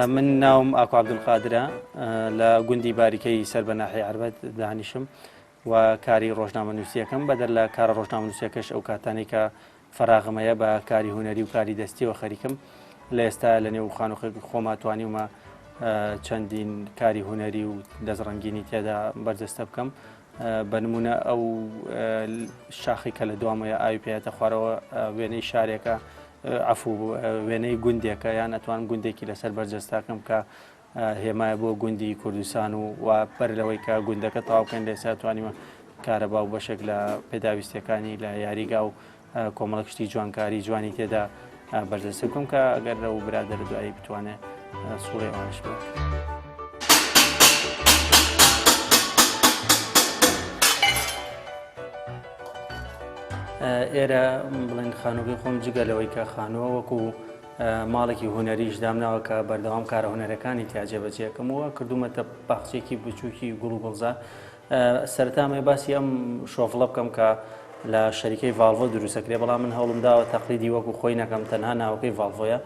من ناوم ئاکۆ عەبدولقادرە لە گوندی باریکەی سەر بە ناحیەی عەربەت دانیشم و کاری ڕۆژنامەنووسیەکەم بەدەر لە کارە ڕۆژنامەنووسیەکەش ئەو کاتانەی کە فەراغمەیە بە کاری هونەری و کاری دەستیەوە خەریکم لە ئێستا لە نێو خانوخێکی خۆما توانیومە چەندین کاری هونەری و دەستڕەنگینی تێدا بەردەستە بکەم بە نمونە ئەو شاخی کە لە دوامەیە ئاوی پێێتە خوارەوە وێنەی شارێکە عفوو وێنەی گوندێکە یان ئەتوان گوندێکی لەسەر بەرجەستاکەم کە هێمایە بۆ گوندی کوردستان و بەر لەوەی کە گوندەکە تەواوکەن لێسا توانیمە کارەبا و بەشێک لە پێداویستەکانی لە یاریگا و کۆمەڵکشتی جوانکاری جوانی تێدا بەردەست بکەم کە ئەگەر لەو برادەر دوایی بتوانێت سوڕێ ئەوانش بێت. ئێرە بڵێن خانووی خۆم جگەلەوەی کە خانووە وەکو ماڵێکی هونەریش دامناوە کە بەردەوام کارە هونەرەکانی تیاجێبەجێکەمەوە کردومەتە باخچێکی بچووکی گوڵ و گوڵزار. سەرەتامێ باسی ئەم شۆفڵە بکەم کە لە شەریکەی ڤالڤۆ دروستەکرێ بەڵام من هەوڵم داوە تەقلیدی وەکو خۆی نەکەم تەنها ناوەکەی ڤالڤۆیە.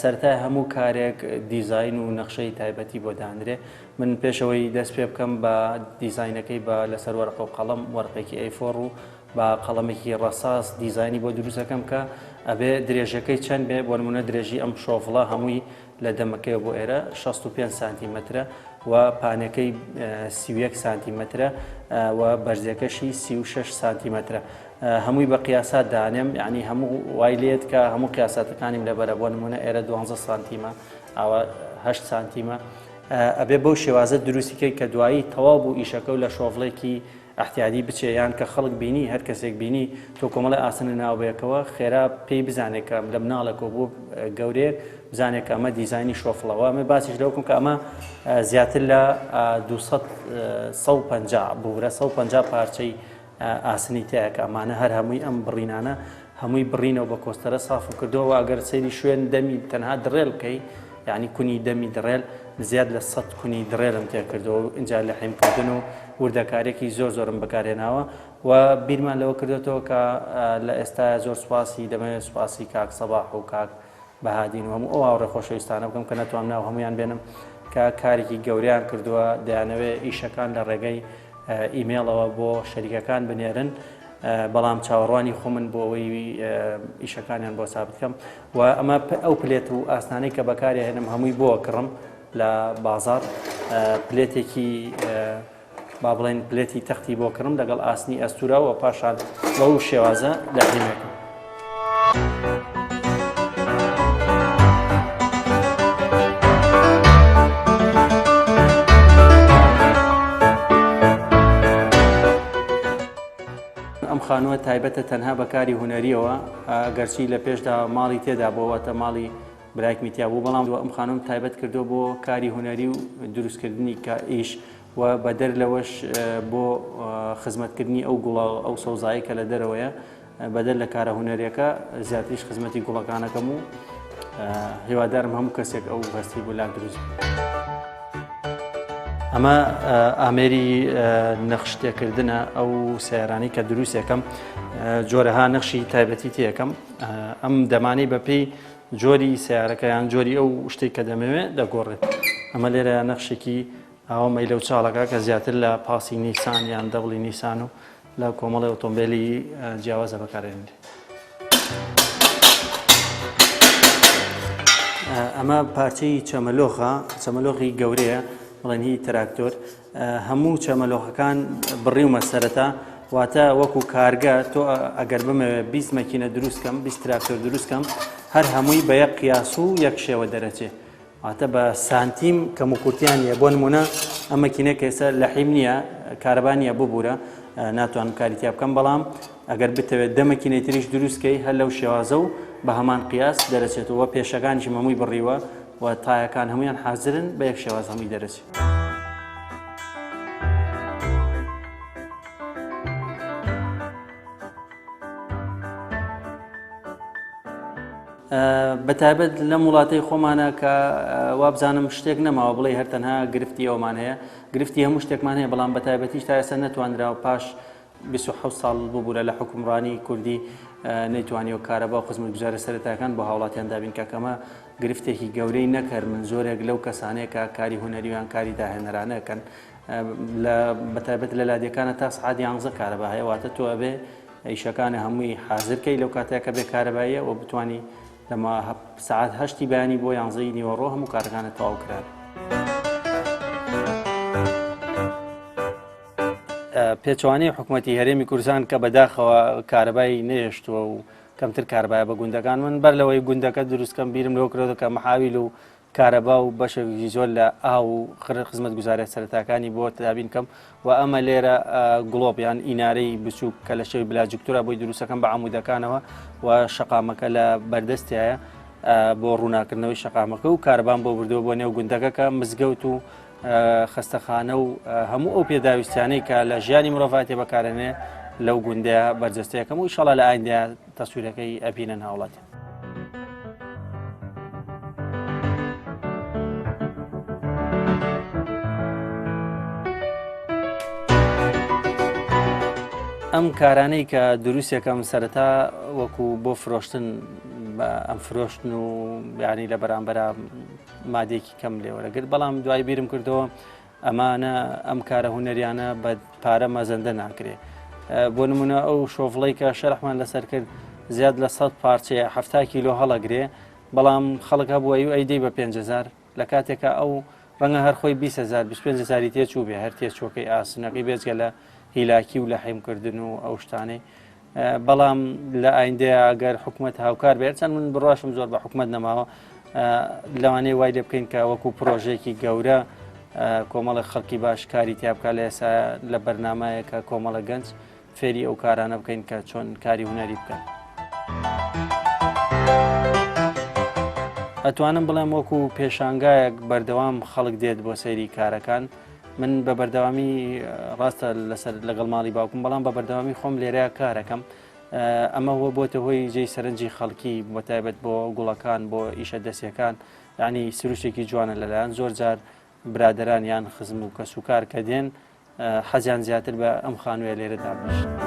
سەرەتا هەموو کارێک دیزاین و نەخشەی تایبەتی بۆ دانرێ. من پێشەوەی دەست پێ بکەم بە دیزاینەکەی بە لەسەر وەرقە و قەڵەم وەرقێکی ئەیفۆڕ و بە قەڵەمێکی ڕەساس دیزایانی بۆ دروستەکەم کە ئەبێ درێژەکەی چەند بێ بۆ نمونە درێژی ئەم شۆفڵە هەمووی لە دەمەکەی بۆ ئێرە 65 سانتیمەترە و پانەکەی 31 سانتیمەترە و بەرزەکەشی 36 سانتیمەترە. هەمووی بە قیاسات دانێم یعنی هەموو وای لێت کە هەموو قیاساتەکانیم لەبەرە بۆ نمونە ئێرە 12 سانتیمە ئەوە 8 سانتیمە ئەبێ بەو شێوازە دروستیکەی کە دوایی تەواو بوو ئیشەکە و لە شۆفڵێکی احتیادی بچێ یان کە خەڵک بینی هەر کەسێک بینی تۆ کۆمەڵی ئاسنە ناوبەیەکەوە خێرا پێی بزانێت کە لە مناڵێکەوە بۆ گەورەیەک بزانێت کە ئەمە دیزایانی شۆفڵەوە. ئەمە باسیش لەوکم کە ئەمە زیاتر لە 150 بورە 150 پارچەی ئاسنی تایە کە ئەمانە هەر هەمووی ئەم بڕینانە هەمووی بڕینەوە بە کۆستەرە سافم کردەوە. ئەگەر سەیری شوێن دەمی تەنها دڕێل بکەی یعنی کونی دەمی دڕێل زیاد لە 100 کونی دڕێلم تێ کردەوە اینجا لە حیمکردن و وردەکارێکی زۆرم بەکارهێناوە و بیرمان لەوە کردێتەوە کە لە ئێستا زۆر سوپاسی دەمەوێت سوپاسی کاک سەباح و کاک بەهادین و هەموو ئەو هاوڕێ خۆشەویستانە بکەم کە نەتوانم ناو هەمویان بێنم کە کارێکی گەوریان کردووە دەیانەوێت ئیشەکان لە ڕێگەی ئیمێڵەوە بۆ شەریکەکان بنێرن بەڵام چاوەڕوانی خۆ من بۆ ئەوەی ئیشەکانیان بۆ سابت بکەم و ئەمە ئەو پلێت و ئاسنانەی کە بەکاری هێنم هەمووی بۆ کڕم لە بازار پلێتێکی با بڵێن پلێتی تەختی بۆ کڕم لەگەڵ ئاسنی ئەستورا و پاشان بەو شێوازە لە حیمێکم. ئەم خانووە تایبەتە تەنها بەکاری هونەریەوە گەرچی لە پێشدا ماڵی تێدا بۆوەتە ماڵی برایکمی تیا بوو بەڵام ئەم خانووم تایبەت کردو بۆ کاری هونەری و دروستکردنی ئیش و بەدەر لەوەش بۆ خزمەتکردنی ئەو گوڵە ئەو سەوزایی کە لە دەرەوەیە بەدەر لە کارە هونەریەکە زیاتریش خزمەتی گوڵەکانەکەم و هیوادارم هەموو کەسێک ئەو هەستی بۆ لاک دروست. ئەمە ئامێری نەخشتێکردنە ئەو سیارانی کە دروستێکم جۆرەها نەخشی تایبەتی تێکەم ئەم دەمانەی بەپێی جۆری سیارەکەیان جۆری ئەو شتێک کە دەمەوێت دەگۆڕێت. ئەمە لێرە نەخشێکی ئەومەی لەو چاڵەکە کە زیاتر لە پاسی نیسان یان دەوڵی نیسان و لە کۆمەڵی ئۆتۆمبیلی جیاوازە بەکارهێنرێت. ئەمە پارچەی چەمەلۆخە چەمەلۆخی گەورەیە بڵێن هی تراکتۆر هەموو چەمەلۆخەکان بڕیومە سەرەتا واتە وەکو کارگە تۆ ئەگەر بمەوێت 20 مەکینە دروستکەم 20 تراکتۆر دروستکەم هەر هەمووی بە یەک قیاس و یەک شێوە دەرەچێ واتە بە سانتیم کەم و کورتیانە بۆ نمونە ئەم مەکینەکە ئێستا لە حیم نییە کارەبانیە ببوورە ناتوانم کاریتیا بکەم بەڵام ئەگەر بتەوێت 10 مەکینەی تریش دروستکەی هەر لەو شێوازە و بە هەمان قیاس دەرەچێتەوە پێشەکانیشی هەمووی بڕیوە و تایەکان هەمویان حازرن بە یەک شێواز هەمووی دەرەچێت. بەتایبەت لەم وڵاتەی خۆمانە کە وابزانم شتێک نەماوە بڵێ هەر تەنها گرفتی ئەومان هەیە گرفتی هەموو شتێکمان هەیە بەڵام بەتایبەتیش تا ئێستا نەتوانراوە پاش 27 ساڵ ببوورە لە حکومڕانی کوردی نەیتوانیەوە کارەبا و خزمەتگوزارە سەرەتاکان بۆ هاوڵاتیان دابین کە ئەمە گرفتێکی گەورەی نەکرد من زۆرێک لەو کەسانەیە کە کاری هونەریوان کاری داهێنەرانەکەن بەتایبەت لە لادیەکانە تا سعات 11 کارەبا هەیە واتە تۆ ئەبێ ئیشەکانی هەمووی حازرکەی لەو کاتەیە کە بێ کارەباییە و بتوانی لەما سعات 8 بەیانی بۆ 11 نیوەڕۆ هەموو کارەکانە تەواو کران. پێچوانەی حکوومەتی هەرێمی کوردستان کە بەداخەوە کارەبای نێشتووە و کەمتر کارەبایە بە گوندەکان من بەر لەوەی گوندەکە دروستکەم بیرم لەوە کرۆ کە مەحاویل و کارەبا و بەشێکی زۆر لە ئاو و خزمەتگوزارە سەرەتاکانی بۆ تدابین کەم و ئەمە لێرە گڵۆب یان ئینارەی بچووک کە لە شەوی بلاجکتورە بۆی دروستەکەم بە عەمودەکانەوە و شەقامەکە لە بەردەستیایە بۆ ڕووناکردنەوەی شەقامەکە و کارەبان بۆ بردووە بۆ نێو گوندەکە مزگەوت و خستەخانە و هەموو ئەو پێداویستیانەی کە لە ژیانی مرۆڤاتی بەکارێنێ لەو گوندەیە بەرجەستەیەکەم و ئینشەڵا لە ئایندەیە تەسوورەکەی ئەبینن هاوڵاتیان. ئەم کارانەی کە دروستێکم سەرەتا وەکو بۆ فرۆشتن ئەم فرۆشتن و یانی لە بەرامبەر مادێکی کەم لێوەرەگرت بەڵام دوای بیرم کردەوە ئەمانە ئەم کارە هونەریانە بە پارە مەزەندە ناکرێ. بۆ نمونە ئەو شۆڤڵەی کە شەرحمان لەسەر کرد زیاد لە 100 پارچەیە 70 کیلۆ هەڵەگرێ بەڵام خەڵک هەبووە و ئەیدەی بە 5,000 لە کاتێکە ئەو ڕەنگە هەر خۆی 20,000 25,000 تێچوو بێ هەر تێچۆکەی ئاسنەکەی بێزگە لە هیلاکی و لە حیمکردن و ئەو شتانەی بەڵام لە ئایندەیە ئەگەر حکوومەت هاوکار بێت چەند من بڕاشم زۆر بە حکوومەت نەماوە لەوانەیە وای لێ بکەین کە وەکو پرۆژێکی گەورە کۆمەڵە خەڵکی باش کاری تیابکە لە ئێستا لە بەرنامایەکە کۆمەڵە گەنج فێری ئەو کارانە بکەین کە چۆن کاری هونەری بکەن. ئەتوانم بڵێم وەکو پێشانگایەک بەردەوام خەڵک دێت بۆ سەیری کارەکان من بە بەردەوامی ڕاستە لەسەر لەگەڵ ماڵی باوکم بەڵام بە بەردەوامی خۆم لێرەیە کارەکەم ئەمە هو بۆتە هۆی جێی سەرنجی خەڵکی بۆ تایبەت بۆ گوڵەکان بۆ ئیشە دەستیەکان یعنی سروشتێکی جوانە لەلایەن زۆر جار برادەران یان خزم و کەسوکار کە دێن حەزیان زیاتر بە ئەم خانوویە لێرە دابنیشن.